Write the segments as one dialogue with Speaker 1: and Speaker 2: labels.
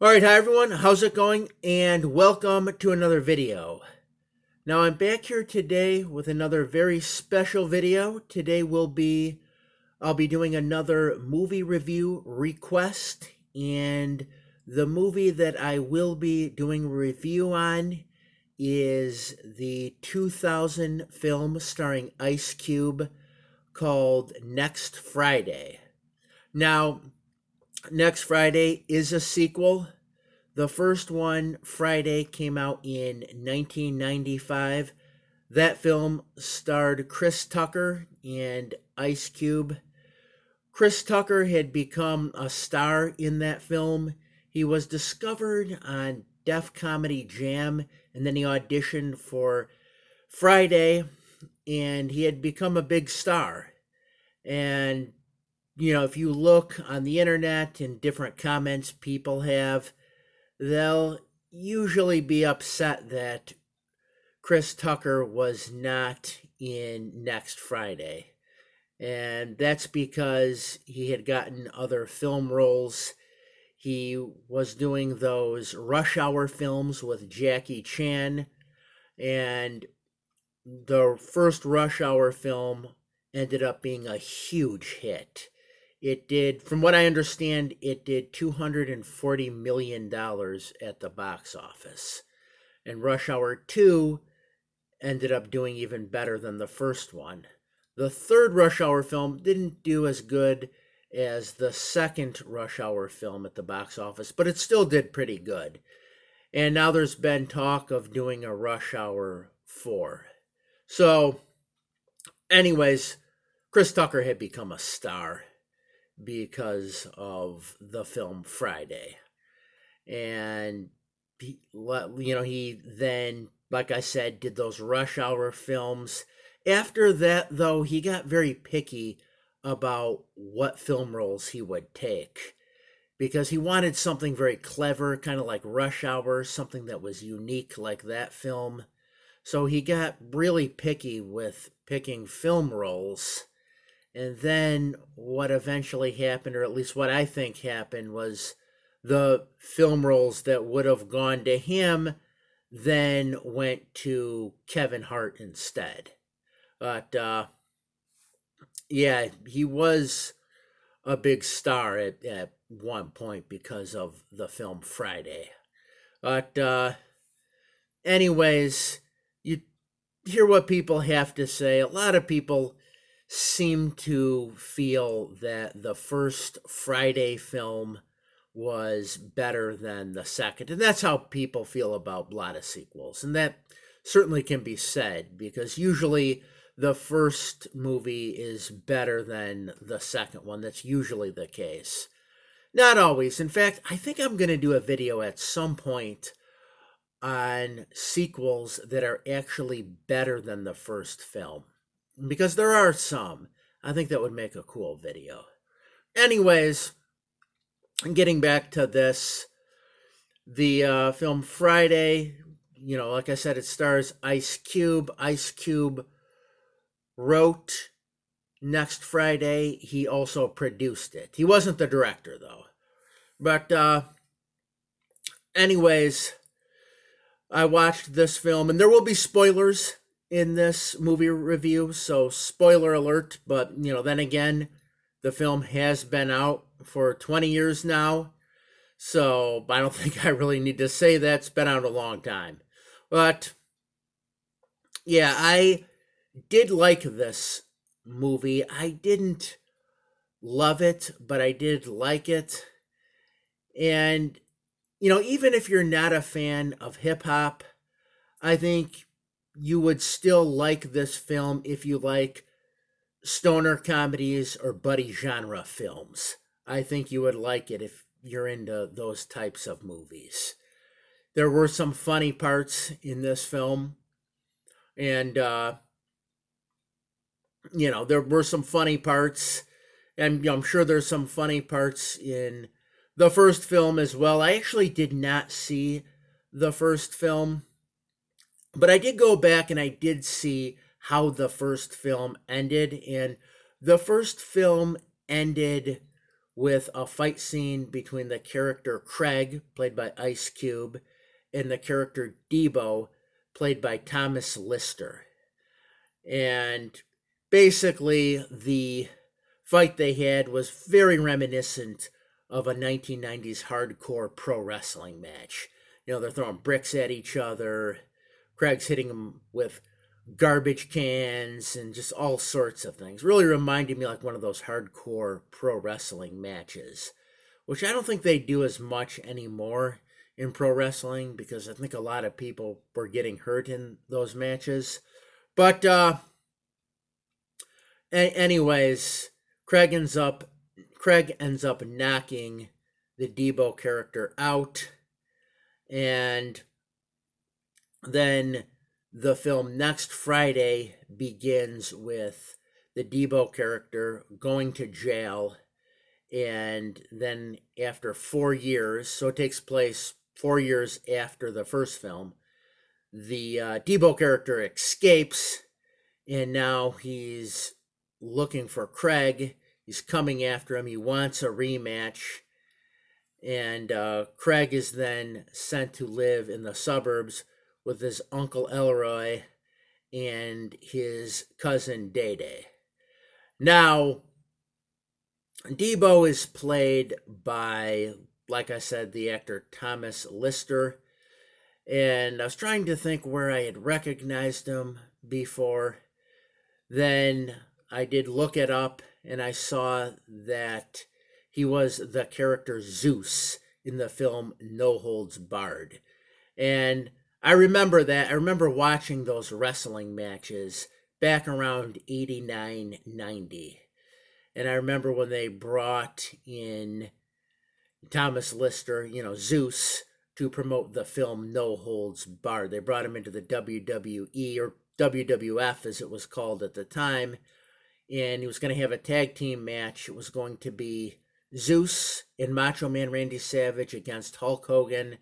Speaker 1: All right, hi everyone. How's it going? And welcome to another video. Now I'm back here today with another very special video. Today I'll be doing another movie review request, and the movie that I will be doing a review on is the 2000 film starring Ice Cube called Next Friday. Now, Next Friday is a sequel. The first one, Friday, came out in 1995. That film starred Chris Tucker and Ice Cube. Chris Tucker had become a star in that film. He was discovered on Def Comedy Jam, and then he auditioned for Friday, and he had become a big star. And, if you look on the internet and different comments people have, they'll usually be upset that Chris Tucker was not in Next Friday. And that's because he had gotten other film roles. He was doing those Rush Hour films with Jackie Chan, and the first Rush Hour film ended up being a huge hit. It did, from what I understand, it did $240 million at the box office. And Rush Hour 2 ended up doing even better than the first one. The third Rush Hour film didn't do as good as the second Rush Hour film at the box office, but it still did pretty good. And now there's been talk of doing a Rush Hour 4. So, anyways, Chris Tucker had become a star because of the film Friday. And he then, like I said, did those Rush Hour films. After that, though, he got very picky about what film roles he would take because he wanted something very clever, kind of like Rush Hour, something that was unique like that film. So he got really picky with picking film roles. And then what eventually happened, or at least what I think happened, was the film roles that would have gone to him then went to Kevin Hart instead. But yeah, he was a big star at one point because of the film Friday. But anyways, you hear what people have to say. A lot of people seem to feel that the first Friday film was better than the second. And that's how people feel about a lot of sequels. And that certainly can be said because usually the first movie is better than the second one. That's usually the case. Not always. In fact, I think I'm going to do a video at some point on sequels that are actually better than the first film because there are some. I think that would make a cool video. Anyways, getting back to this, the film Friday, like I said, it stars Ice Cube. Ice Cube wrote Next Friday. He also produced it. He wasn't the director, though. But, anyways, I watched this film, and there will be spoilers in this movie review, so spoiler alert. But, then again, the film has been out for 20 years now, so I don't think I really need to say that. It's been out a long time. But, yeah, I did like this movie. I didn't love it, but I did like it. And, even if you're not a fan of hip hop, I think you would still like this film if you like stoner comedies or buddy genre films. I think you would like it if you're into those types of movies. There were some funny parts in this film, and there were some funny parts, and I'm sure there's some funny parts in the first film as well. I actually did not see the first film, but I did go back and I did see how the first film ended, and the first film ended with a fight scene between the character Craig, played by Ice Cube, and the character Debo, played by Thomas Lister. And basically, the fight they had was very reminiscent of a 1990s hardcore pro wrestling match. They're throwing bricks at each other. Craig's hitting them with garbage cans and just all sorts of things. Really reminded me like one of those hardcore pro wrestling matches, which I don't think they do as much anymore in pro wrestling because I think a lot of people were getting hurt in those matches. But anyways, Craig ends up knocking the Debo character out, and then the film next Friday begins with the Debo character going to jail, and then after 4 years, so it takes place 4 years after the first film, the Debo character escapes, and now he's looking for Craig. He's coming after him. He wants a rematch. And Craig is then sent to live in the suburbs with his Uncle Elroy and his cousin Day Day. Now, Debo is played by, like I said, the actor Thomas Lister. And I was trying to think where I had recognized him before. Then I did look it up, and I saw that he was the character Zeus in the film No Holds Barred. And I remember that. I remember watching those wrestling matches back around 89, 90. And I remember when they brought in Thomas Lister, Zeus, to promote the film No Holds Barred. They brought him into the WWE, or WWF as it was called at the time, and he was going to have a tag team match. It was going to be Zeus and Macho Man Randy Savage against Hulk Hogan,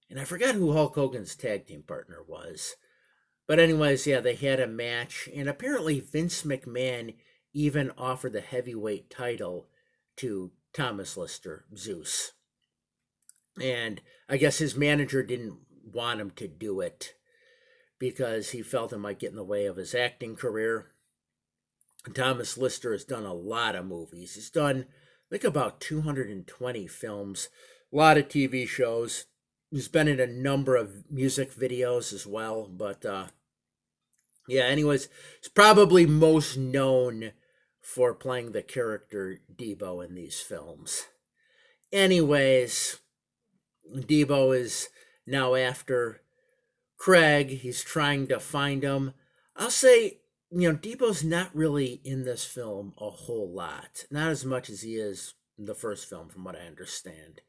Speaker 1: and I forgot who Hulk Hogan's tag team partner was. But anyways, yeah, they had a match, and apparently Vince McMahon even offered the heavyweight title to Thomas Lister, Zeus. And I guess his manager didn't want him to do it because he felt it might get in the way of his acting career. Thomas Lister has done a lot of movies. He's done, I think, about 220 films, a lot of TV shows. He's been in a number of music videos as well. But yeah, anyways, he's probably most known for playing the character Debo in these films. Anyways, Debo is now after Craig. He's trying to find him. I'll say, Debo's not really in this film a whole lot. Not as much as he is in the first film, from what I understand.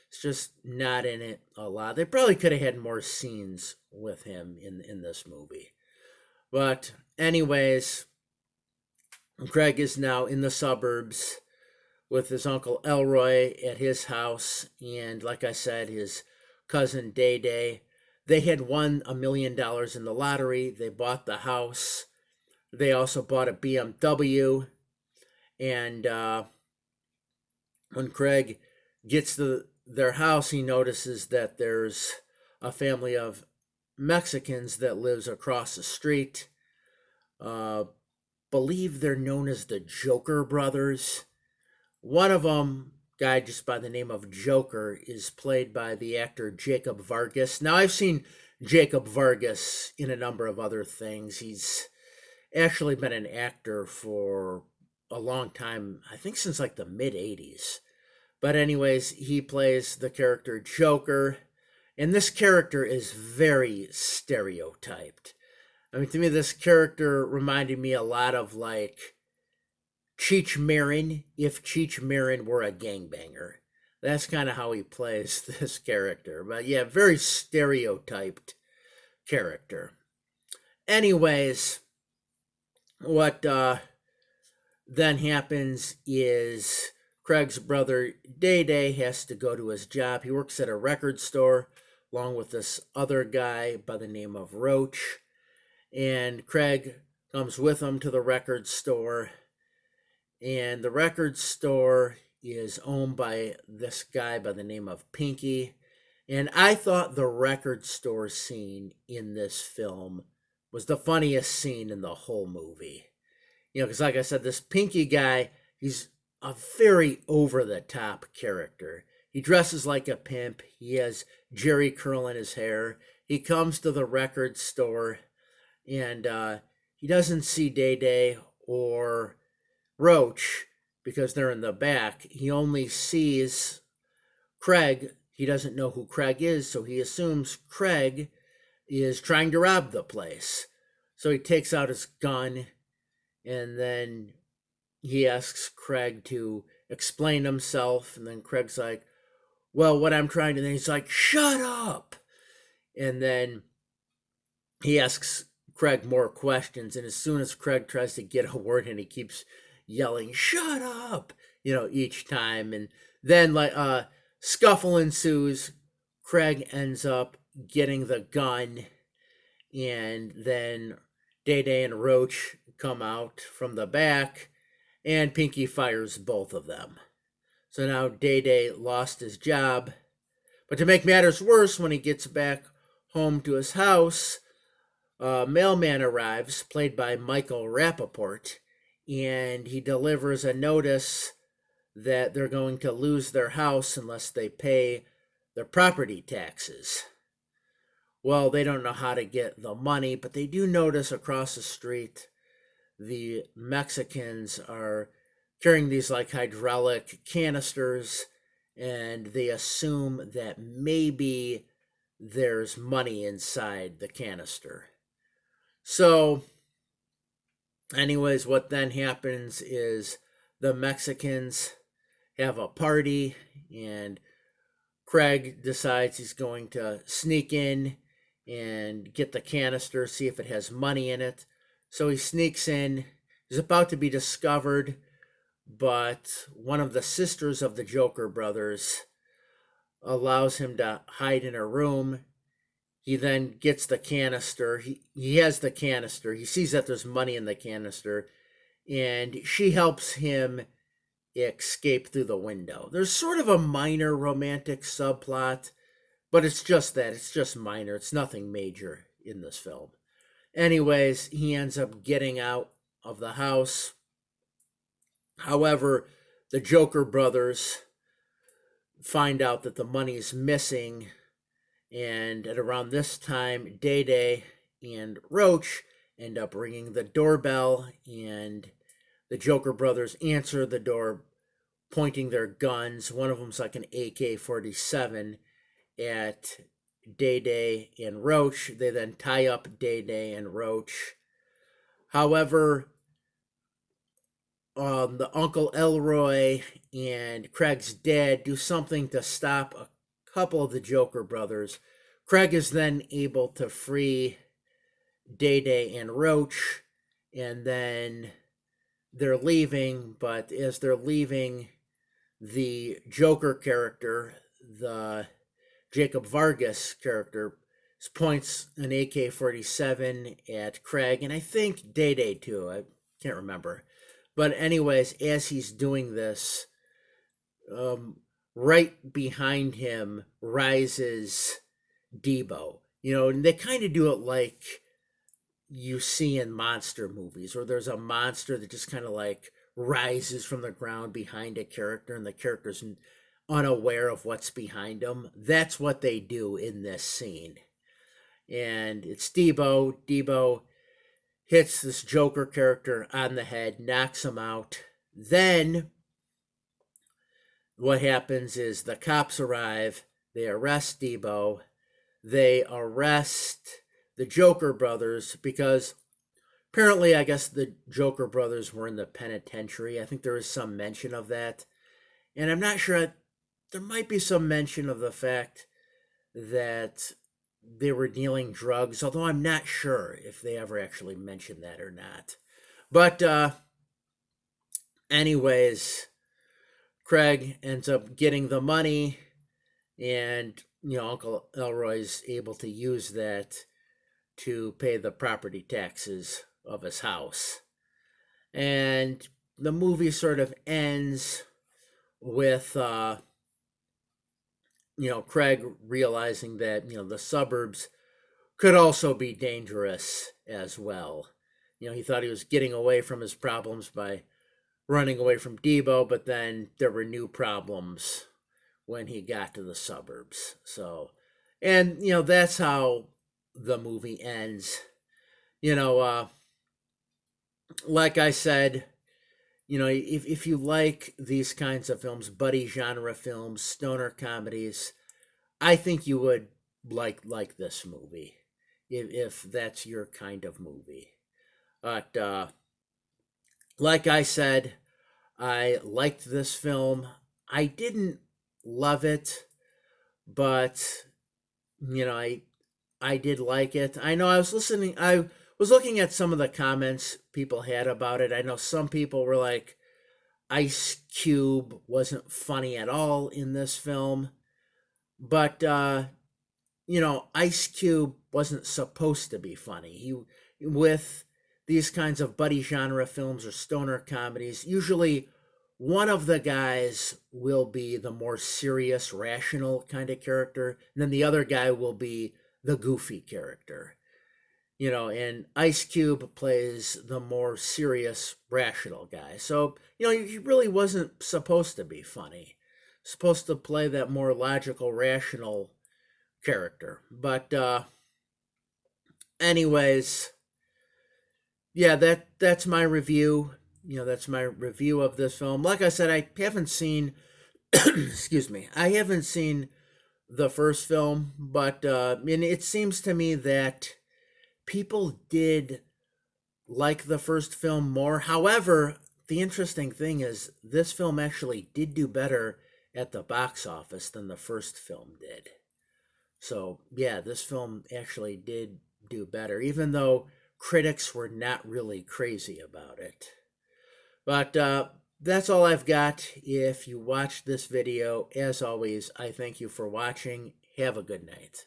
Speaker 1: It's just not in it a lot. They probably could have had more scenes with him in this movie. But anyways, Craig is now in the suburbs with his Uncle Elroy at his house, and like I said, his cousin Day Day. They had won $1 million in the lottery. They bought the house. They also bought a BMW. And when Craig gets to their house, he notices that there's a family of Mexicans that lives across the street. Believe they're known as the Joker Brothers. One of them, guy just by the name of Joker, is played by the actor Jacob Vargas. Now, I've seen Jacob Vargas in a number of other things. He's actually been an actor for a long time, I think since like the mid-'80s. But anyways, he plays the character Joker, and this character is very stereotyped. I mean, to me, this character reminded me a lot of like Cheech Marin, if Cheech Marin were a gangbanger. That's kind of how he plays this character. But yeah, very stereotyped character. Anyways, what then happens is Craig's brother Day Day has to go to his job. He works at a record store along with this other guy by the name of Roach. And Craig comes with him to the record store. And the record store is owned by this guy by the name of Pinky. And I thought the record store scene in this film was the funniest scene in the whole movie. Because like I said, this Pinky guy, he's a very over the top character. He dresses like a pimp. He has Jerry curl in his hair. He comes to the record store and he doesn't see Day Day or Roach because they're in the back. He only sees Craig. He doesn't know who Craig is, so he assumes Craig is trying to rob the place. So he takes out his gun and then he asks Craig to explain himself. And then Craig's like, well, what I'm trying to, then he's like, shut up. And then he asks Craig more questions. And as soon as Craig tries to get a word in, he keeps yelling, shut up, each time. And then scuffle ensues. Craig ends up getting the gun. And then Day Day and Roach come out from the back. And Pinky fires both of them. So now Day Day lost his job. But to make matters worse, when he gets back home to his house, a mailman arrives, played by Michael Rappaport, and he delivers a notice that they're going to lose their house unless they pay their property taxes. Well, they don't know how to get the money, but they do notice across the street the Mexicans are carrying these like hydraulic canisters, and they assume that maybe there's money inside the canister. So, anyways, what then happens is the Mexicans have a party, and Craig decides he's going to sneak in and get the canister, see if it has money in it. So he sneaks in. He's about to be discovered, but one of the sisters of the Joker brothers allows him to hide in a room. He then gets the canister. He has the canister. He sees that there's money in the canister, and she helps him escape through the window. There's sort of a minor romantic subplot, but it's just that. It's just minor. It's nothing major in this film. Anyways, he ends up getting out of the house. However, the Joker brothers find out that the money is missing, and at around this time, Day Day and Roach end up ringing the doorbell, and the Joker brothers answer the door, pointing their guns. One of them's like an AK-47 at Day Day and Roach. They then tie up Day Day and Roach. However, the Uncle Elroy and Craig's dad do something to stop a couple of the Joker brothers. Craig is then able to free Day Day and Roach, and then they're leaving, but as they're leaving, the Joker character, the Jacob Vargas character, points an AK-47 at Craig, and I think Day Day too. I can't remember. But anyways, as he's doing this, right behind him rises Debo. And they kind of do it like you see in monster movies, where there's a monster that just kind of like rises from the ground behind a character, and the character's unaware of what's behind them. That's what they do in this scene. And it's Debo. Debo hits this Joker character on the head, knocks him out. Then what happens is the cops arrive. They arrest Debo. They arrest the Joker brothers because apparently, I guess the Joker brothers were in the penitentiary. I think there is some mention of that. And I'm not sure, there might be some mention of the fact that they were dealing drugs, although I'm not sure if they ever actually mentioned that or not. But anyways, Craig ends up getting the money, and Uncle Elroy's able to use that to pay the property taxes of his house. And the movie sort of ends with Craig realizing that the suburbs could also be dangerous as well. He thought he was getting away from his problems by running away from Debo, but then there were new problems when he got to the suburbs. So, and that's how the movie ends. You know, like I said, if you like these kinds of films, buddy genre films, stoner comedies, I think you would like this movie if that's your kind of movie. But like I said, I liked this film. I didn't love it, but I did like it. I know I was looking at some of the comments people had about it. I know some people were like Ice Cube wasn't funny at all in this film, but Ice Cube wasn't supposed to be funny. He with these kinds of buddy genre films or stoner comedies, usually one of the guys will be the more serious, rational kind of character, and then the other guy will be the goofy character. And Ice Cube plays the more serious, rational guy. So, he really wasn't supposed to be funny. Supposed to play that more logical, rational character. But anyways, yeah, that's my review. That's my review of this film. Like I said, I haven't seen excuse me. I haven't seen the first film, but and it seems to me that people did like the first film more. However, the interesting thing is this film actually did do better at the box office than the first film did. So, yeah, this film actually did do better, even though critics were not really crazy about it. But that's all I've got. If you watched this video, as always, I thank you for watching. Have a good night.